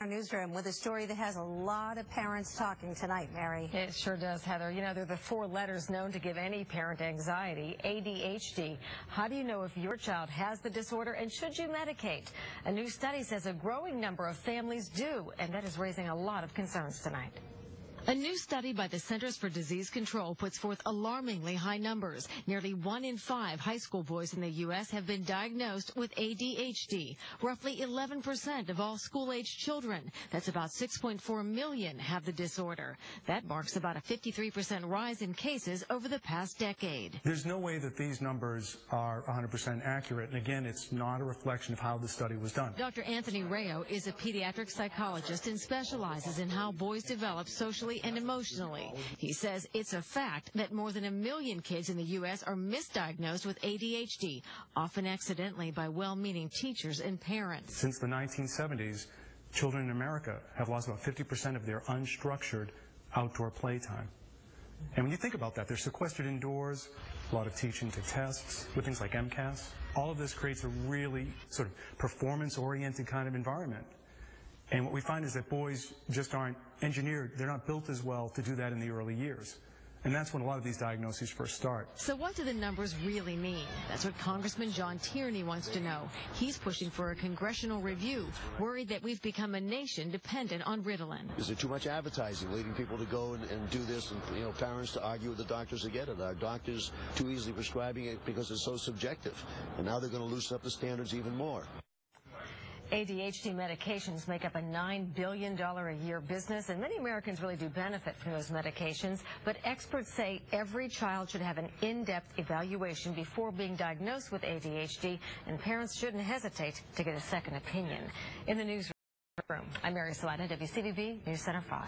Our newsroom with a story that has a lot of parents talking tonight, Mary. It sure does, Heather. You know, they're the four letters known to give any parent anxiety, ADHD. How do you know if your child has the disorder, and should you medicate? A new study says a growing number of families do, and that is raising a lot of concerns tonight. A new study by the Centers for Disease Control puts forth alarmingly high numbers. Nearly 1 in 5 high school boys in the U.S. have been diagnosed with ADHD. Roughly 11% of all school-aged children, that's about 6.4 million, have the disorder. That marks about a 53% rise in cases over the past decade. There's no way that these numbers are 100% accurate. And again, it's not a reflection of how the study was done. Dr. Anthony Rayo is a pediatric psychologist and specializes in how boys develop socially and emotionally. He says it's a fact that more than 1 million kids in the U.S. are misdiagnosed with ADHD, often accidentally by well-meaning teachers and parents. Since the 1970s, children in America have lost about 50% of their unstructured outdoor playtime. And when you think about that, they're sequestered indoors, a lot of teaching to tests with things like MCAS. All of this creates a really sort of performance-oriented kind of environment. And what we find is that boys just aren't engineered. They're not built as well to do that in the early years. And that's when a lot of these diagnoses first start. So what do the numbers really mean? That's what Congressman Tierney wants to know. He's pushing for a congressional review, worried that we've become a nation dependent on Ritalin. Is there too much advertising, leading people to go and do this, and parents to argue with the doctors to get it? Our doctors too easily prescribing it because it's so subjective. And now they're going to loosen up the standards even more. ADHD medications make up a $9 billion a year business, and many Americans really do benefit from those medications. But experts say every child should have an in-depth evaluation before being diagnosed with ADHD, and parents shouldn't hesitate to get a second opinion. In the newsroom, I'm Mary Salata, WCVB News Center 5.